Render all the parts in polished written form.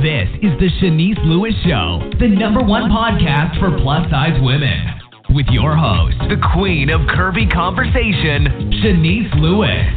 This is the Shanice Lewis Show, the number one podcast for plus-size women. With your host, the queen of curvy conversation, Shanice Lewis.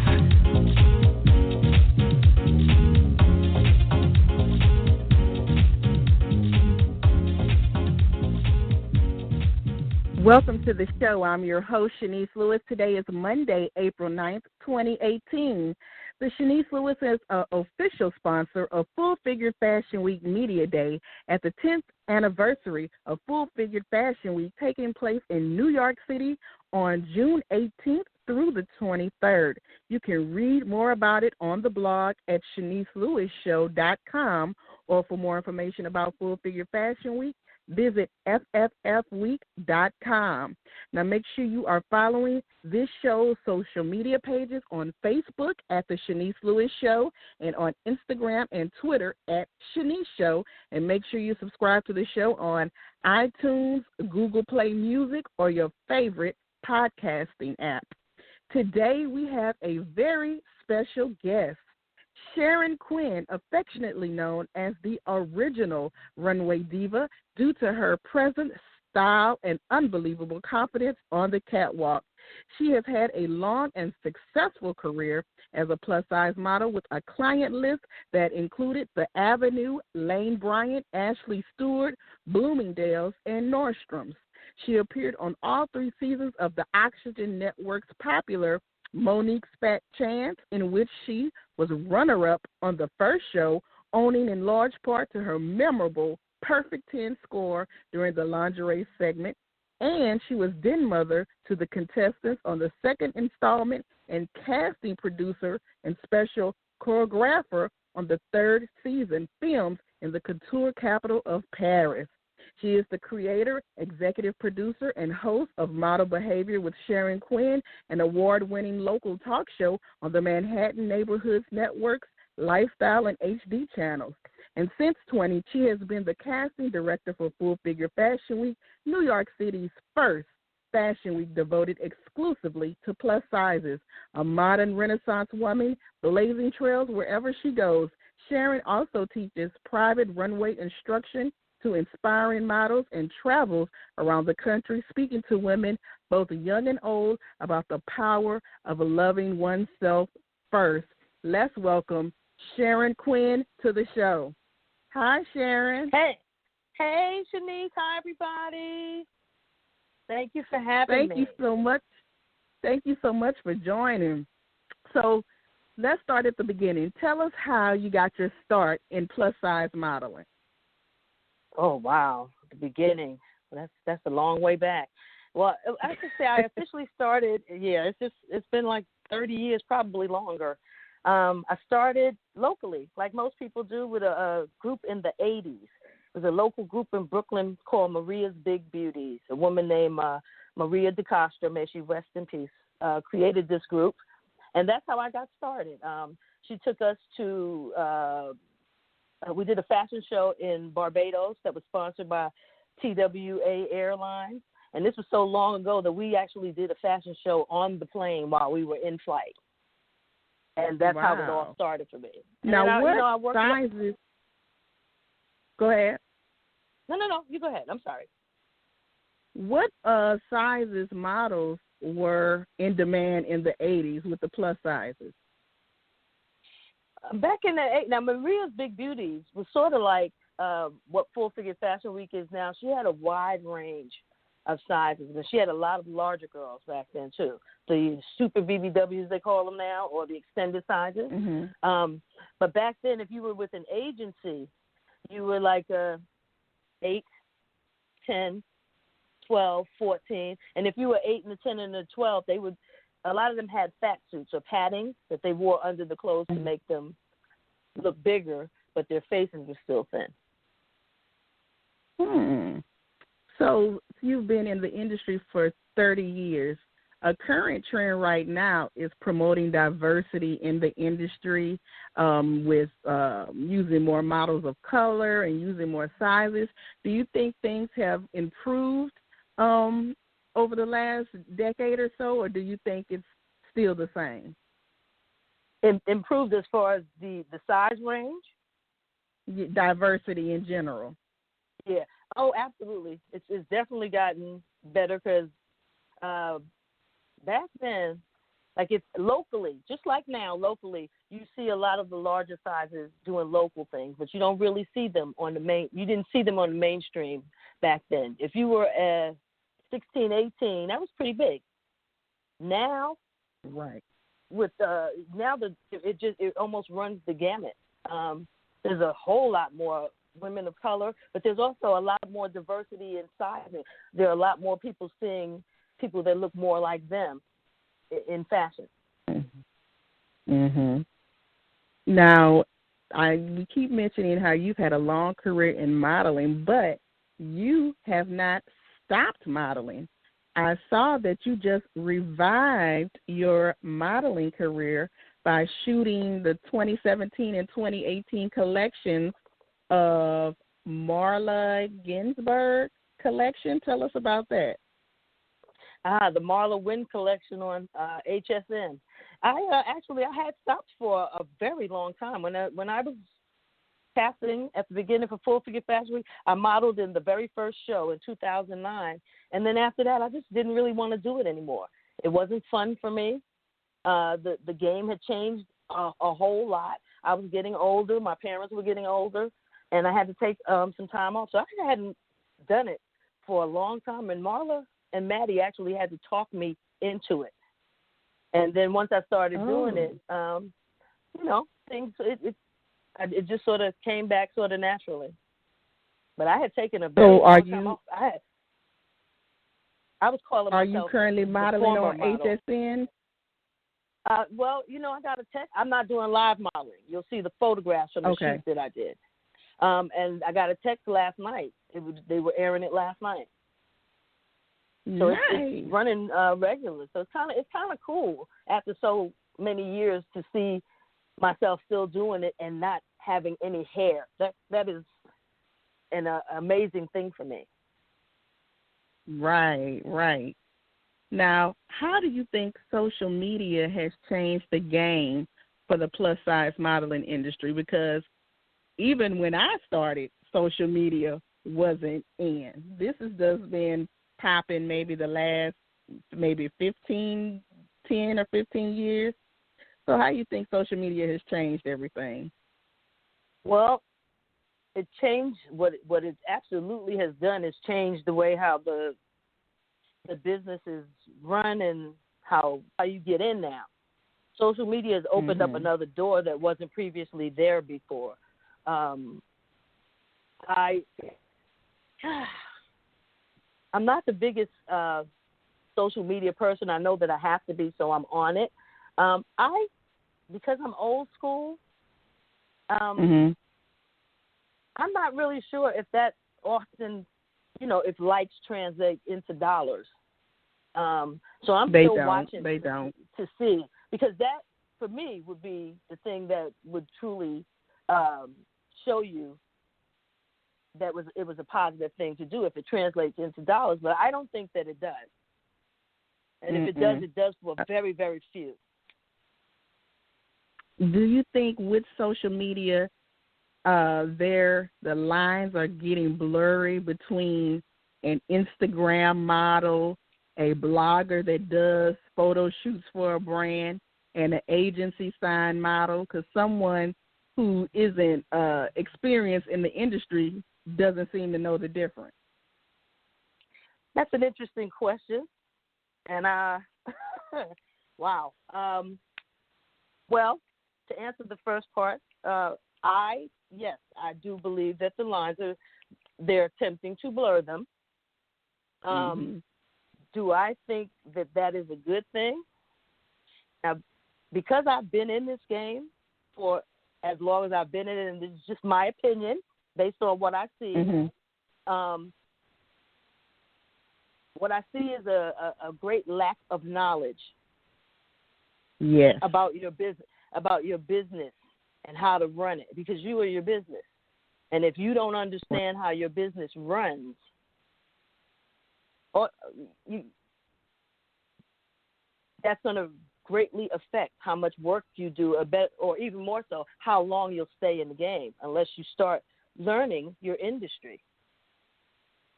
Welcome to the show. I'm your host, Shanice Lewis. Today is Monday, April 9th, 2018. The Shanice Lewis is an official sponsor of Full Figured Fashion Week Media Day at the 10th anniversary of Full Figured Fashion Week taking place in New York City on June 18th through the 23rd. You can read more about it on the blog at ShaniceLewisShow.com, or for more information about Full Figured Fashion Week, visit FFFweek.com. Now, make sure you are following this show's social media pages on Facebook at The Shanice Lewis Show and on Instagram and Twitter at Shanice Show. And make sure you subscribe to the show on iTunes, Google Play Music, or your favorite podcasting app. Today, we have a very special guest. Sharon Quinn, affectionately known as the original Runway Diva, due to her presence, style, and unbelievable confidence on the catwalk. She has had a long and successful career as a plus-size model with a client list that included The Avenue, Lane Bryant, Ashley Stewart, Bloomingdales, and Nordstrom's. She appeared on all 3 seasons of the Oxygen Network's popular Monique's Fat Chance, in which she was runner-up on the first show, owing in large part to her memorable Perfect 10 score during the lingerie segment, and she was den mother to the contestants on the second installment and casting producer and special choreographer on the 3rd season, filmed in the couture capital of Paris. She is the creator, executive producer, and host of Model Behavior with Sharon Quinn, an award-winning local talk show on the Manhattan Neighborhoods Network's Lifestyle and HD channels. And since 2020, she has been the casting director for Full Figure Fashion Week, New York City's first fashion week devoted exclusively to plus sizes. A modern Renaissance woman blazing trails wherever she goes, Sharon also teaches private runway instruction to inspiring models and travels around the country, speaking to women, both young and old, about the power of loving oneself first. Let's welcome Sharon Quinn to the show. Hi, Sharon. Hey, Shanice. Hi, everybody. Thank you for having me. Thank you so much. Thank you so much for joining. So let's start at the beginning. Tell us how you got your start in plus-size modeling. Oh, wow. The beginning. That's a long way back. Well, I should say I officially started, it's been like 30 years, probably longer. I started locally, like most people do, with a group in the 80s. It was a local group in Brooklyn called Maria's Big Beauties. A woman named Maria DeCastro, may she rest in peace, created this group. And that's how I got started. She took us to we did a fashion show in Barbados that was sponsored by TWA Airlines. And this was so long ago that we actually did a fashion show on the plane while we were in flight. And that's how it all started for me. Now, what sizes? Go ahead. No, you go ahead. I'm sorry. What sizes models were in demand in the 80s with the plus sizes? Back in the 80s, now Maria's Big Beauties was sort of like what Full Figure Fashion Week is now. She had a wide range of sizes, and she had a lot of larger girls back then too. The super BBWs, they call them now, or the extended sizes. Mm-hmm. But back then, if you were with an agency, you were like 8, 10, 12, 14. And if you were 8 and the 10 and the 12, they would, a lot of them had fat suits or padding that they wore under the clothes to make them look bigger, but their faces were still thin. So you've been in the industry for 30 years. A current trend right now is promoting diversity in the industry with using more models of color and using more sizes. Do you think things have improved over the last decade or so, or do you think it's still the same? Improved as far as the size range? diversity in general. Yeah. Oh, absolutely. It's definitely gotten better because back then, like it's locally, just like now, locally, you see a lot of the larger sizes doing local things, but you don't really see them on the main. You didn't see them on the mainstream back then. If you were 16, 18, that was pretty big. Now, Right. with it almost runs the gamut. There's a whole lot more women of color, but there's also a lot more diversity in sizing. There are a lot more people seeing people that look more like them in fashion. Mhm. Now, we keep mentioning how you've had a long career in modeling, but you have not stopped modeling. I saw that you just revived your modeling career by shooting the 2017 and 2018 collections of Marla Ginsburg collection. Tell us about that. The Marla Wynn collection on HSN. I had stopped for a very long time. When I was casting at the beginning for Full Figure Fashion Week, I modeled in the very first show in 2009, and then after that, I just didn't really want to do it anymore. It wasn't fun for me. The game had changed a whole lot. I was getting older. My parents were getting older, and I had to take some time off. So I hadn't done it for a long time. And Marla and Maddie actually had to talk me into it. And then once I started doing it, things it just sort of came back sort of naturally. But I had taken a very long time off. I was calling myself. Are you currently modeling on HSN? Well, I got a text. I'm not doing live modeling. You'll see the photographs from the shoot that I did. And I got a text last night. They were airing it last night. So nice. it's running regular. So it's kind of cool after so many years to see myself still doing it and not having any hair. That is an amazing thing for me. Right. Now, how do you think social media has changed the game for the plus-size modeling industry? Because even when I started, social media wasn't in. This has just been popping maybe the last 10 or 15 years. So how do you think social media has changed everything? Well, it changed what it absolutely has done is changed the way how the business is run and how you get in now. Social media has opened up another door that wasn't previously there before. I'm not the biggest social media person. I know that I have to be, so I'm on it. Because I'm old school, I'm not really sure if that often, if likes translate into dollars. So I'm still watching to see, because that, for me, would be the thing that would truly show you that it was a positive thing to do if it translates into dollars. But I don't think that it does. And if it does for very, very few. Do you think with social media, the lines are getting blurry between an Instagram model, a blogger that does photo shoots for a brand, and an agency signed model? Because someone who isn't experienced in the industry doesn't seem to know the difference. That's an interesting question. And wow. Well, to answer the first part, I do believe that the lines they're attempting to blur them. Do I think that is a good thing? Now, because I've been in this game for as long as I've been in it, and this is just my opinion based on what I see, what I see is a great lack of knowledge about your business and how to run it, because you are your business. And if you don't understand how your business runs, that's going to greatly affect how much work you do, or even more so, how long you'll stay in the game unless you start learning your industry.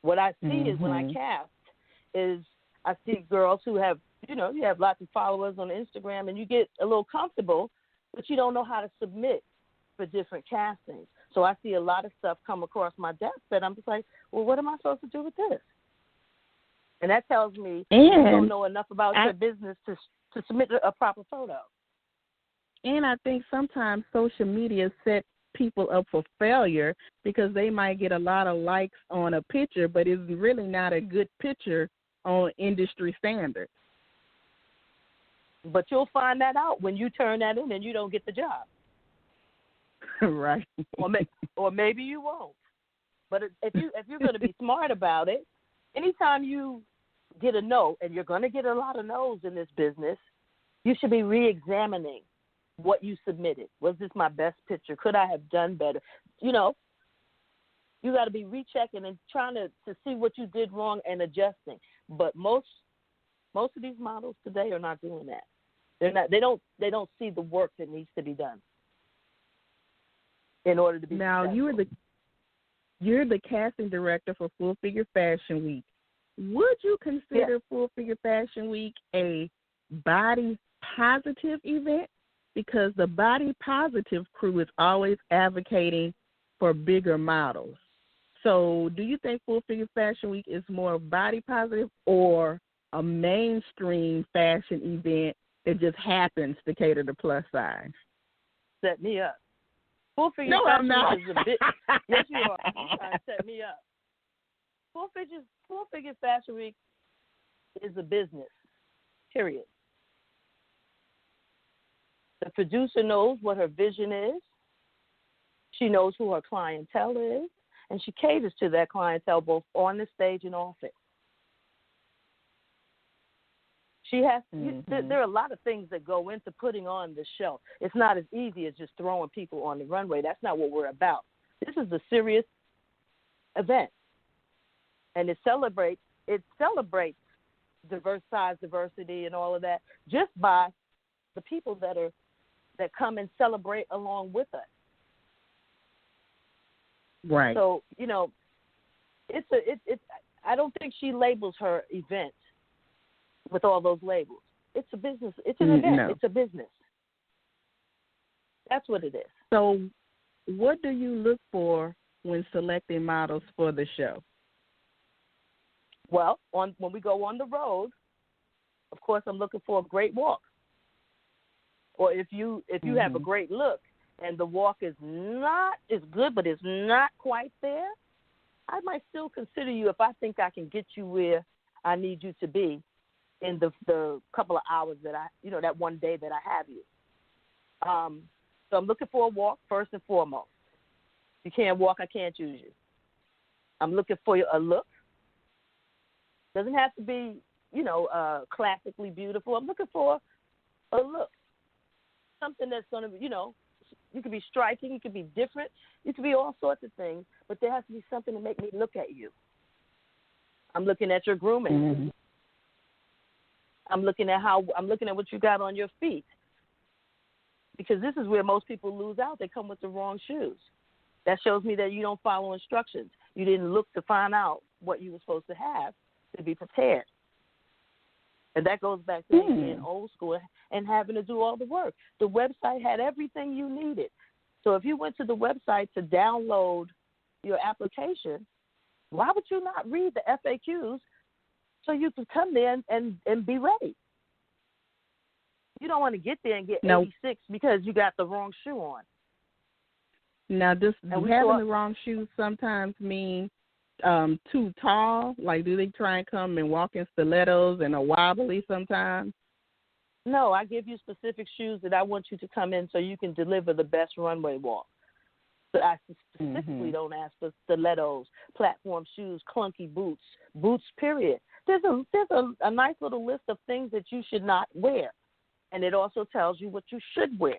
What I see is when I cast is I see girls who have, you have lots of followers on Instagram and you get a little comfortable, but you don't know how to submit for different castings. So I see a lot of stuff come across my desk that I'm just like, well, what am I supposed to do with this? And that tells me you don't know enough about your business to submit a proper photo. And I think sometimes social media sets people up for failure because they might get a lot of likes on a picture, but it's really not a good picture on industry standards. But you'll find that out when you turn that in and you don't get the job. Right. Or maybe you won't. But if you're going to be smart about it, anytime you get a no, and you're going to get a lot of no's in this business, you should be re-examining what you submitted. Was this my best picture? Could I have done better? You got to be rechecking and trying to see what you did wrong and adjusting. But most of these models today are not doing that. They don't see the work that needs to be done in order to be now successful. You're the casting director for Full Figure Fashion Week. Would you consider Full Figure Fashion Week a body positive event? Because the body positive crew is always advocating for bigger models. So do you think Full Figure Fashion Week is more body positive or a mainstream fashion event that just happens to cater to plus size? Set me up. Full Figure no, Fashion I'm not. Week is a bit. Yes, you are. You're trying to set me up. Full Figure Fashion Week is a business, period. The producer knows what her vision is. She knows who her clientele is, and she caters to that clientele both on the stage and off it. She has. There are a lot of things that go into putting on the show. It's not as easy as just throwing people on the runway. That's not what we're about. This is a serious event, and it celebrates diversity and all of that just by the people that come and celebrate along with us. Right. So it's I don't think she labels her event with all those labels. It's a business. It's an event. No. It's a business. That's what it is. So what do you look for when selecting models for the show? Well, when we go on the road, of course, I'm looking for a great walk. Or if you have a great look and the walk is not as good, but it's not quite there, I might still consider you if I think I can get you where I need you to be in the couple of hours that that one day that I have you. So I'm looking for a walk first and foremost. If you can't walk, I can't use you. I'm looking for a look. Doesn't have to be, classically beautiful. I'm looking for a look. Something that's going to, you could be striking, you could be different, you could be all sorts of things, but there has to be something to make me look at you. I'm looking at your grooming. Mm-hmm. I'm looking at what you got on your feet. Because this is where most people lose out. They come with the wrong shoes. That shows me that you don't follow instructions. You didn't look to find out what you were supposed to have to be prepared. And that goes back to being old school and having to do all the work. The website had everything you needed. So if you went to the website to download your application, why would you not read the FAQs so you could come there and be ready? You don't want to get there and get 86 because you got the wrong shoe on. Now, does having the wrong shoes sometimes mean too tall? Like, do they try and come and walk in stilettos and are wobbly sometimes? No, I give you specific shoes that I want you to come in so you can deliver the best runway walk. But I specifically don't ask for stilettos, platform shoes, clunky boots, period. There's a nice little list of things that you should not wear. And it also tells you what you should wear.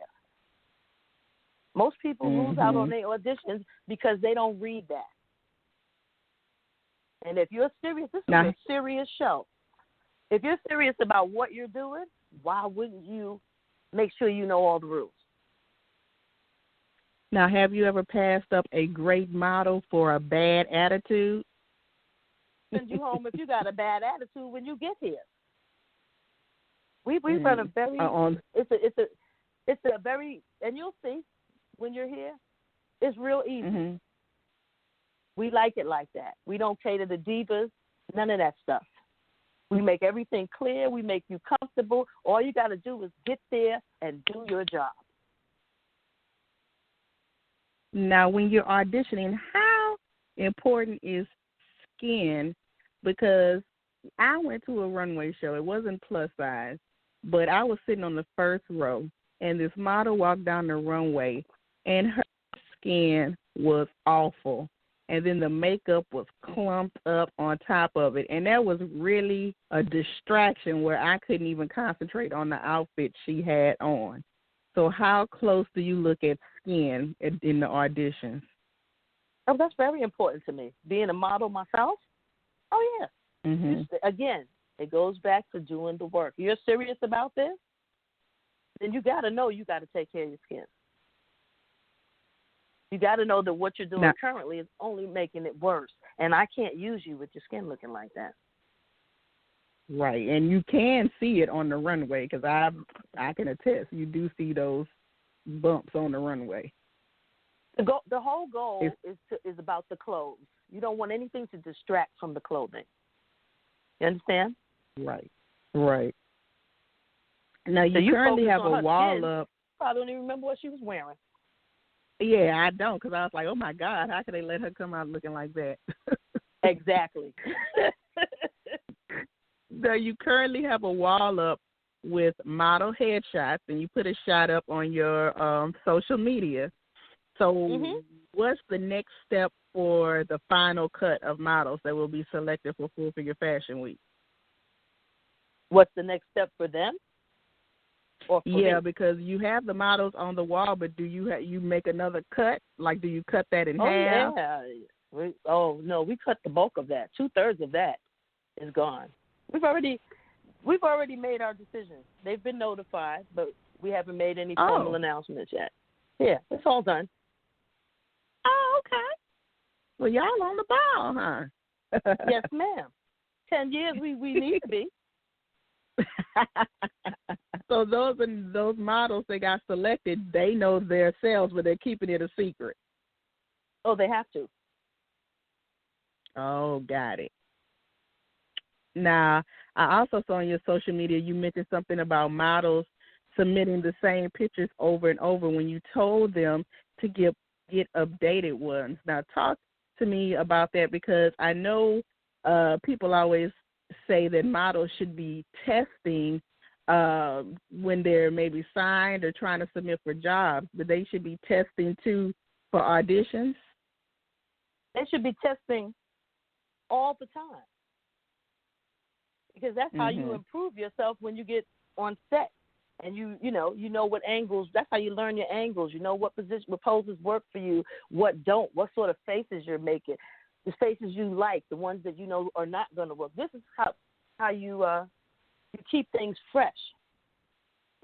Most people lose out on their auditions because they don't read that. And if you're serious, this is a serious show. If you're serious about what you're doing, why wouldn't you make sure you know all the rules? Now, have you ever passed up a great model for a bad attitude? Send you home if you got a bad attitude when you get here. We run a very it's a very, and you'll see when you're here, it's real easy. Mm-hmm. We like it like that. We don't cater to divas, none of that stuff. We make everything clear. We make you comfortable. All you got to do is get there and do your job. Now, when you're auditioning, how important is skin? Because I went to a runway show. It wasn't plus size, but I was sitting on the first row, and this model walked down the runway, and her skin was awful. And then the makeup was clumped up on top of it. And that was really a distraction where I couldn't even concentrate on the outfit she had on. So how close do you look at skin in the auditions? Oh, that's very important to me. Being a model myself, oh, yeah. Mm-hmm. Again, it goes back to doing the work. You're serious about this? Then you got to know you got to take care of your skin. You got to know that what you're doing currently is only making it worse. And I can't use you with your skin looking like that. Right. And you can see it on the runway because I can attest you do see those bumps on the runway. The whole goal is about the clothes. You don't want anything to distract from the clothing. You understand? Right. Right. Now, you currently have a wall up. I don't even remember what she was wearing. Yeah, I don't, because I was like, oh, my God, how could they let her come out looking like that? Exactly. Now, you currently have a wall up with model headshots, and you put a shot up on your social media. So what's the next step for the final cut of models that will be selected for Full Figure Fashion Week? What's the next step for them? Yeah, because you have the models on the wall, but do you make another cut? Like, do you cut that in half? Yeah. No, we cut the bulk of that. 2/3 of that is gone. We've already made our decisions. They've been notified, but we haven't made any formal announcements yet. Yeah, it's all done. Oh, okay. Well, y'all on the ball, huh? Yes, ma'am. 10 years we need to be. So those models that got selected, they know their sales, but they're keeping it a secret. Oh, they have to. Oh, got it. Now, I also saw on your social media you mentioned something about models submitting the same pictures over and over when you told them to get updated ones. Now, talk to me about that, because I know people always say that models should be testing when they're maybe signed or trying to submit for jobs, but they should be testing too for auditions. They should be testing all the time, because that's how you improve yourself when you get on set, and you know what angles. That's how you learn your angles. You know what poses work for you, what don't, what sort of faces you're making, the faces you like, the ones that you know are not going to work. This is how you keep things fresh.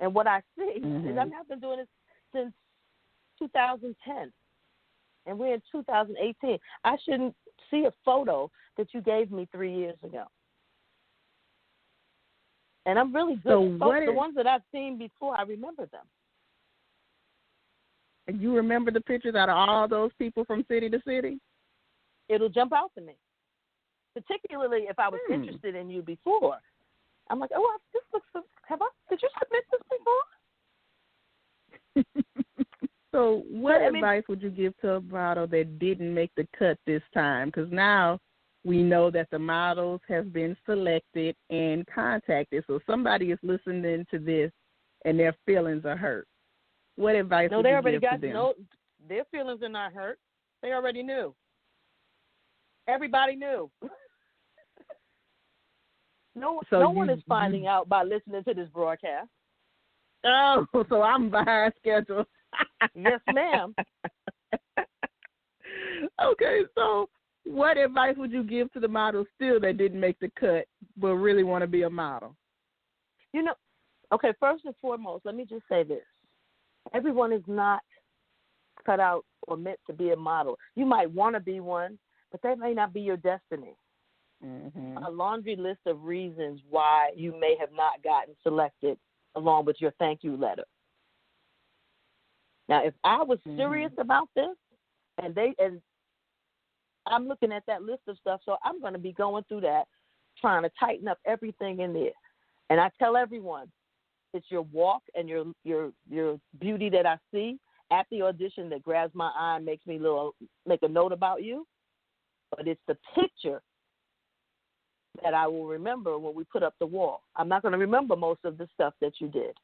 And what I see is I've been doing this since 2010, and we're in 2018. I shouldn't see a photo that you gave me 3 years ago. And I'm really good. So the ones that I've seen before, I remember them. And you remember the pictures out of all those people from city to city? It'll jump out to me, particularly if I was interested in you before. I'm like, oh, this looks. Did you submit this before? So what advice would you give to a model that didn't make the cut this time? Because now we know that the models have been selected and contacted. So somebody is listening to this and their feelings are hurt. What advice would you give to them? No, their feelings are not hurt. They already knew. Everybody knew. No one is finding out by listening to this broadcast. Oh, so I'm behind schedule. Yes, ma'am. Okay, so what advice would you give to the models still that didn't make the cut but really want to be a model? Okay, first and foremost, let me just say this. Everyone is not cut out or meant to be a model. You might want to be one, but that may not be your destiny. Mm-hmm. A laundry list of reasons why you may have not gotten selected along with your thank you letter. Now, if I was serious about this, and I'm looking at that list of stuff, so I'm going to be going through that, trying to tighten up everything in there. And I tell everyone, it's your walk and your beauty that I see at the audition that grabs my eye and makes me make a note about you. But it's the picture that I will remember when we put up the wall. I'm not going to remember most of the stuff that you did.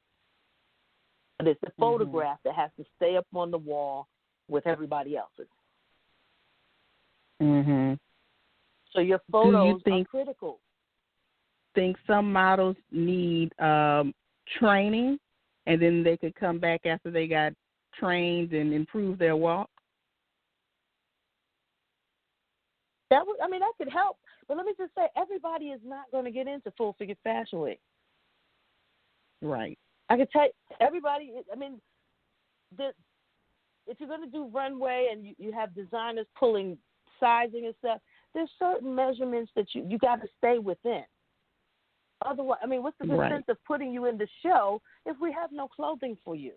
But it's the photograph that has to stay up on the wall with everybody else's. Mm-hmm. So your photos are critical. Think some models need training, and then they could come back after they got trained and improve their walk? That could help. But let me just say, everybody is not going to get into Full Figure Fashion Week. Right. I can tell you, everybody, if you're going to do runway and you have designers pulling sizing and stuff, there's certain measurements that you got to stay within. Otherwise, what's the sense of putting you in the show if we have no clothing for you?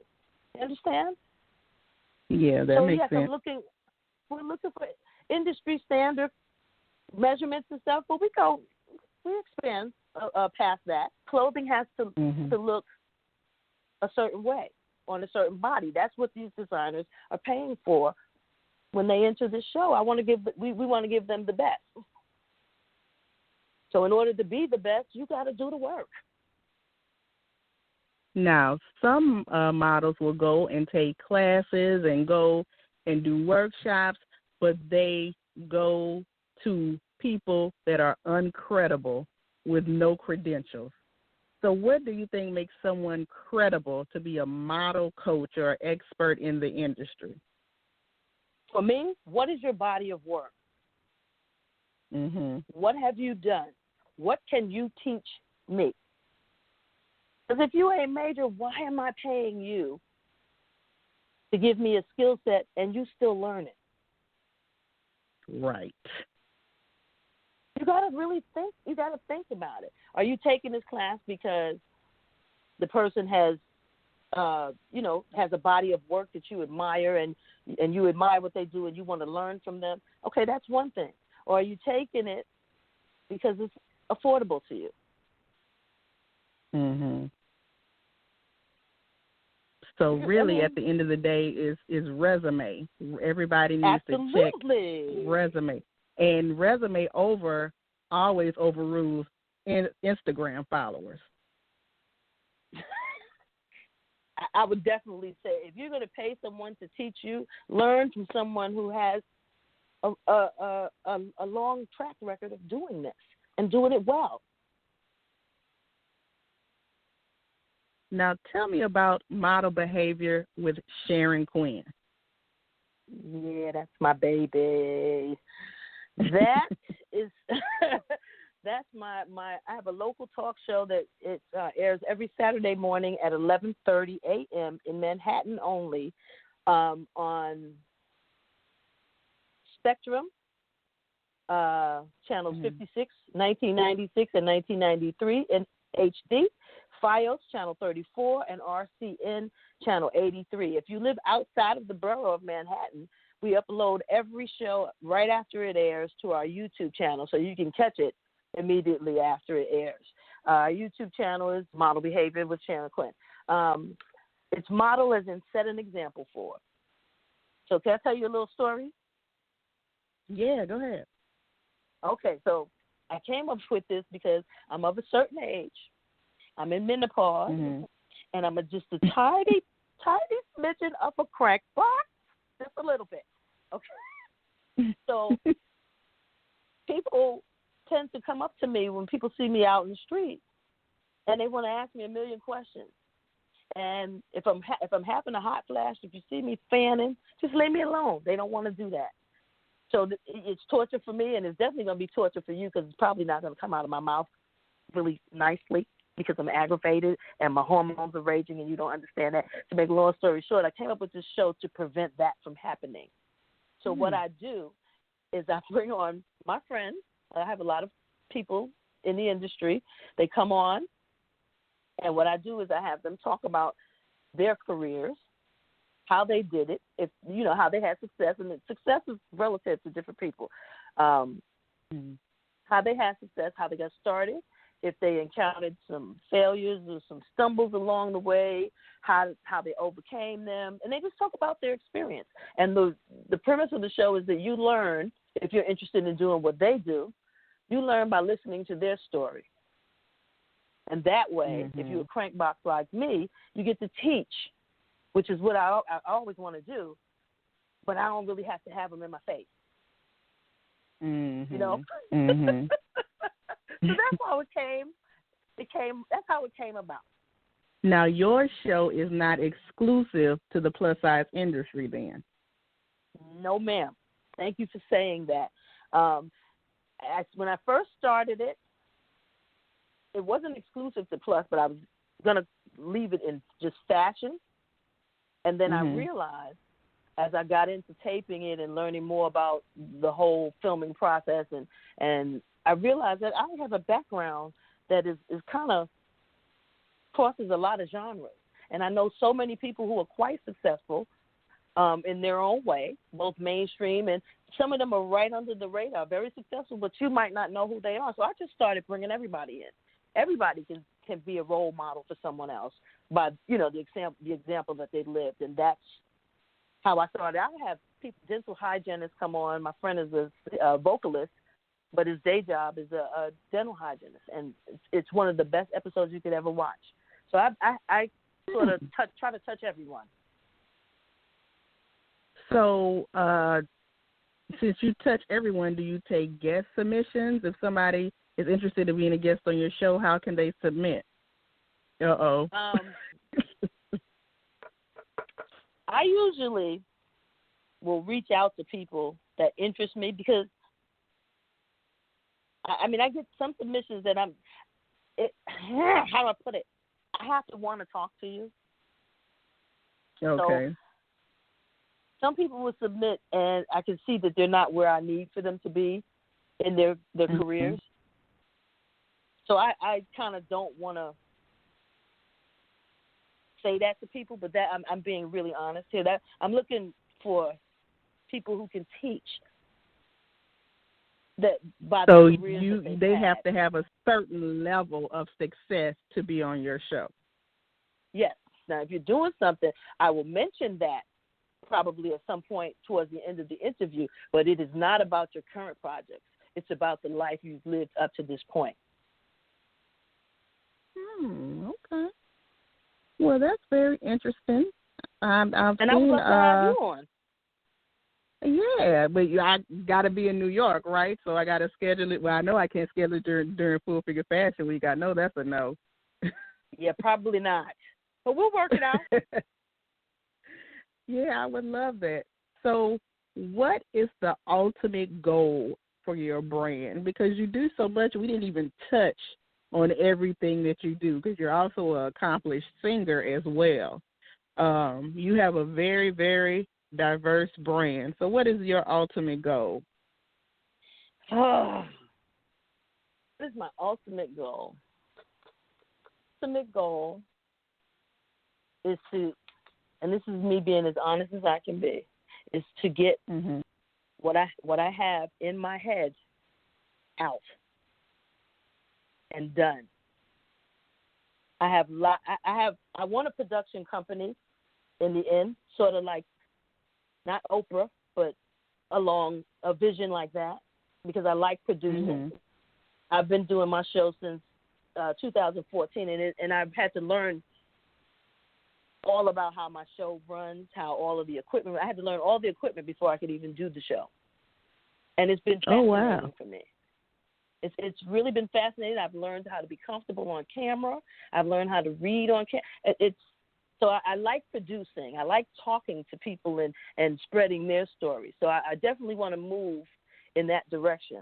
You understand? Yeah, that makes sense. We're looking for industry standard measurements and stuff, but we expand past that. Clothing has to look a certain way on a certain body. That's what these designers are paying for when they enter the show. We want to give them the best. So in order to be the best, you got to do the work. Now, some models will go and take classes and go and do workshops, but they go to people that are uncredible with no credentials. So what do you think makes someone credible to be a model, coach, or expert in the industry? For me, what is your body of work? Mm-hmm. What have you done? What can you teach me? Because if you ain't major, why am I paying you to give me a skill set and you still learning? Right. You got to really think. You got to think about it. Are you taking this class because the person has a body of work that you admire and you admire what they do and you want to learn from them? Okay, that's one thing. Or are you taking it because it's affordable to you? Mm-hmm. So really, at the end of the day, is resume. Everybody needs to check resume, and resume always overrules Instagram followers. I would definitely say if you're going to pay someone to teach you, learn from someone who has a long track record of doing this and doing it well. Now, tell me about model behavior with Sharon Quinn. Yeah, that's my baby. That is that's my. I have a local talk show that it airs every Saturday morning at 11:30 a.m. in Manhattan only, on Spectrum, channels 56, 1996, and 1993 in HD. FiOS, channel 34, and RCN, channel 83. If you live outside of the borough of Manhattan, we upload every show right after it airs to our YouTube channel, so you can catch it immediately after it airs. Our YouTube channel is Model Behavior with Sharon Quinn. It's model as in set an example for. So can I tell you a little story? Yeah, go ahead. Okay, so I came up with this because I'm of a certain age. I'm in menopause, and I'm just a tiny smidgen of a crack box, just a little bit. Okay. So people tend to come up to me when people see me out in the street, and they want to ask me a million questions. And if I'm having a hot flash, if you see me fanning, just leave me alone. They don't want to do that. So it's torture for me, and it's definitely going to be torture for you because it's probably not going to come out of my mouth really nicely. because I'm aggravated and my hormones are raging and you don't understand that. To make a long story short, I came up with this show to prevent that from happening. So what I do is I bring on my friends. I have a lot of people in the industry. They come on, and what I do is I have them talk about their careers, how they did it, if how they had success, and success is relative to different people. How they had success, how they got started, if they encountered some failures or some stumbles along the way, how they overcame them, and they just talk about their experience. And the premise of the show is that you learn, if you're interested in doing what they do, you learn by listening to their story. And that way, if you're a crankbox like me, you get to teach, which is what I always want to do, but I don't really have to have them in my face. So that's how it came. That's how it came about. Now, your show is not exclusive to the plus size industry, then? No, ma'am. Thank you for saying that. When I first started it, it wasn't exclusive to plus, but I was going to leave it in just fashion. And then I realized, as I got into taping it and learning more about the whole filming process, and I realized that I have a background that is kind of crosses a lot of genres. And I know so many people who are quite successful in their own way, both mainstream, and some of them are right under the radar, very successful, but you might not know who they are. So I just started bringing everybody in. Everybody can be a role model for someone else by, the example that they lived. And that's how I started. I have people, dental hygienists come on. My friend is a vocalist, but his day job is a dental hygienist. And it's one of the best episodes you could ever watch. So I sort of try to touch everyone. So since you touch everyone, do you take guest submissions? If somebody is interested in being a guest on your show, how can they submit? I usually will reach out to people that interest me because, I get some submissions that how do I put it? I have to want to talk to you. Okay. So some people will submit, and I can see that they're not where I need for them to be in their careers. So I kind of don't want to say that to people, but that I'm being really honest here. That I'm looking for people who can teach. That by so the careers that they have to have a certain level of success to be on your show. Yes. Now, if you're doing something, I will mention that probably at some point towards the end of the interview, but it is not about your current projects. It's about the life you've lived up to this point. Okay. Well, that's very interesting. I would love to have you on. Yeah, but I got to be in New York, right? So I got to schedule it. Well, I know I can't schedule it during Full Figure Fashion Week. I know that's a no. Yeah, probably not. But we'll work it out. Yeah, I would love that. So what is the ultimate goal for your brand? Because you do so much, we didn't even touch on everything that you do because you're also an accomplished singer as well. You have a very, very diverse brand. So what is your ultimate goal? What is my ultimate goal? Ultimate goal is to, and this is me being as honest as I can be, is to get what I have in my head out and done. I want a production company in the end, sort of like not Oprah, but along a vision like that, because I like producing. I've been doing my show since 2014, and I've had to learn all about how my show runs, how all of the equipment. I had to learn all the equipment before I could even do the show, and it's been fascinating for me. It's really been fascinating. I've learned how to be comfortable on camera. I've learned how to read on camera. So I like producing. I like talking to people and spreading their stories. So I definitely want to move in that direction.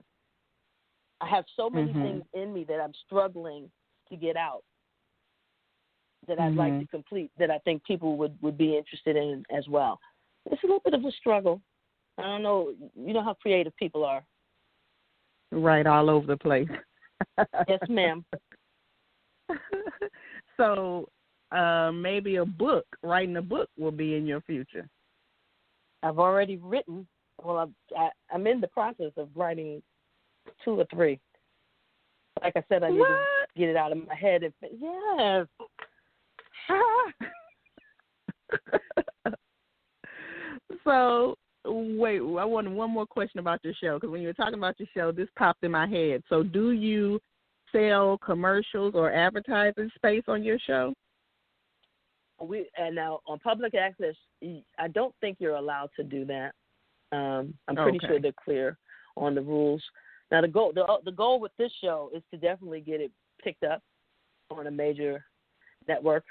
I have so many things in me that I'm struggling to get out. that I'd like to complete that I think people would be interested in as well. It's a little bit of a struggle. I don't know. You know how creative people are. Right, all over the place. Yes, ma'am. So maybe writing a book will be in your future. I've already written. Well, I'm in the process of writing 2 or 3. Like I said, I need to get it out of my head. Yes. So, wait, I wanted one more question about your show, because when you were talking about your show, this popped in my head. So do you sell commercials or advertising space on your show? And now on public access, I don't think you're allowed to do that. I'm pretty sure they're clear on the rules. Now the goal with this show is to definitely get it picked up on a major network.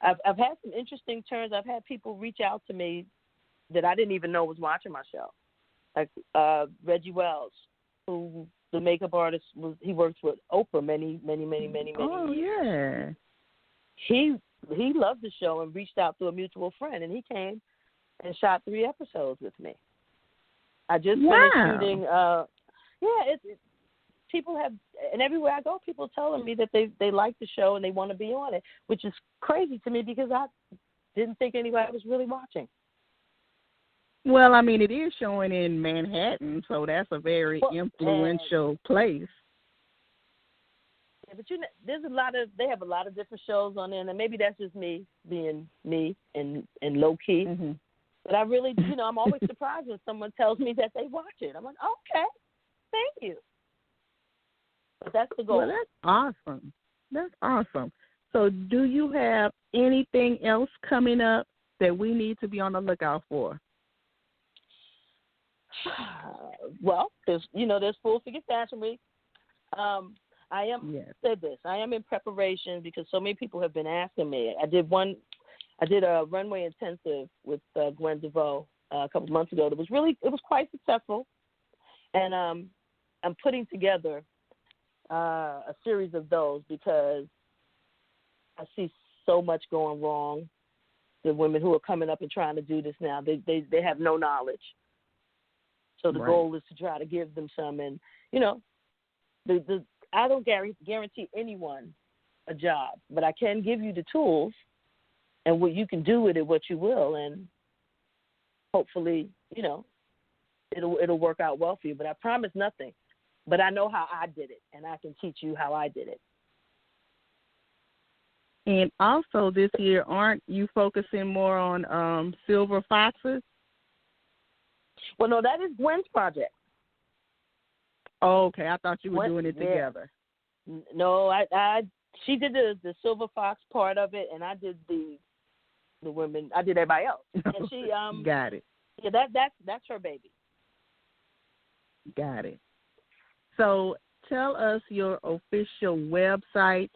I've had some interesting turns. I've had people reach out to me that I didn't even know was watching my show, like Reggie Wells, who the makeup artist was. He worked with Oprah many years. Oh yeah. He loved the show and reached out to a mutual friend, and he came and shot 3 episodes with me. I just finished shooting. People have, and everywhere I go, people telling me that they like the show and they want to be on it, which is crazy to me because I didn't think anybody was really watching. Well, I mean, it is showing in Manhattan, so that's a very influential place. Yeah, but there's they have a lot of different shows on there, and maybe that's just me being me and low key. Mm-hmm. But I really, I'm always surprised when someone tells me that they watch it. I'm like, okay, thank you. But that's the goal. Well, that's awesome. That's awesome. So do you have anything else coming up that we need to be on the lookout for? Well, there's Full Figure Fashion Week. I am in preparation because so many people have been asking me. I did a runway intensive with Gwen DeVoe a couple of months ago. It was quite successful, and I'm putting together a series of those because I see so much going wrong. The women who are coming up and trying to do this now, they have no knowledge. So the goal is to try to give them some, and I don't guarantee anyone a job, but I can give you the tools and what you can do with it, what you will, and hopefully, it'll work out well for you. But I promise nothing. But I know how I did it, and I can teach you how I did it. And also this year, aren't you focusing more on silver foxes? Well, no, that is Gwen's project. Oh, okay. I thought you were doing it together. No, she did the silver fox part of it, and I did the women. I did everybody else. And she got it. Yeah, that's her baby. Got it. So tell us your official website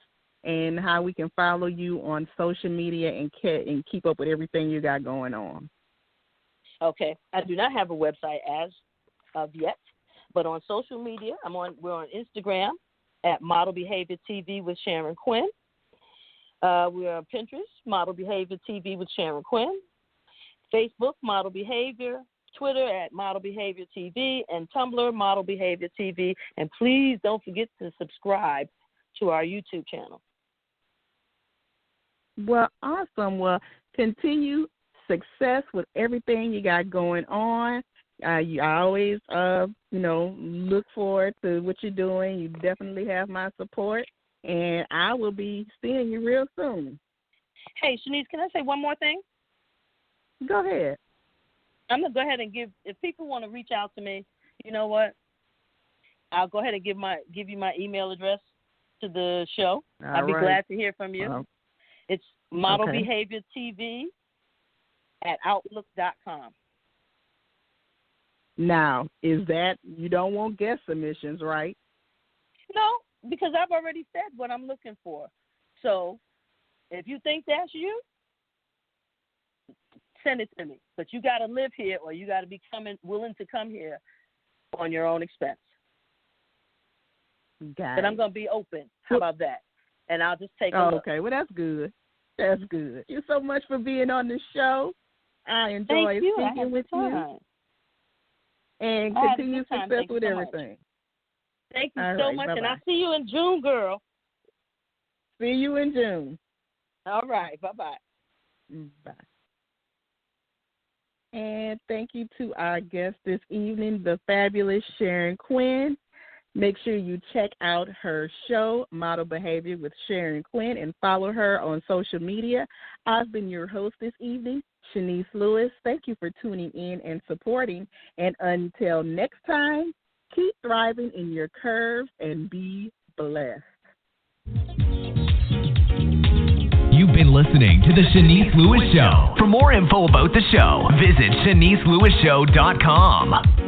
and how we can follow you on social media and keep up with everything you got going on. Okay. I do not have a website as of yet, but on social media, we're on Instagram at Model Behavior TV with Sharon Quinn. We're on Pinterest, Model Behavior TV with Sharon Quinn. Facebook, Model Behavior. Twitter at Model Behavior TV, and Tumblr, Model Behavior TV. And please don't forget to subscribe to our YouTube channel. Well, awesome. Well, continue success with everything you got going on. I always, look forward to what you're doing. You definitely have my support, and I will be seeing you real soon. Hey, Shanice, can I say one more thing? Go ahead. I'm going to go ahead and if people want to reach out to me, you know what? I'll go ahead and give you my email address to the show. I'd be glad to hear from you. It's Model Behavior TV at Outlook.com. Now, is that, you don't want guest submissions, right? No, because I've already said what I'm looking for. So if you think that's you, send it to me. But you got to live here, or you got to be willing to come here on your own expense. But I'm going to be open. How about that? and I'll just take a look. Okay, well, that's good. That's good. Thank you so much for being on the show. I enjoyed speaking with you. And continued success with everything. Thank you so much, and I'll see you in June, girl. See you in June. All right, bye-bye. Bye. And thank you to our guest this evening, the fabulous Sharon Quinn. Make sure you check out her show, Model Behavior with Sharon Quinn, and follow her on social media. I've been your host this evening, Shanice Lewis. Thank you for tuning in and supporting. And until next time, keep thriving in your curves and be blessed. You've been listening to The Shanice Lewis Show. For more info about the show, visit ShaniceLewisShow.com.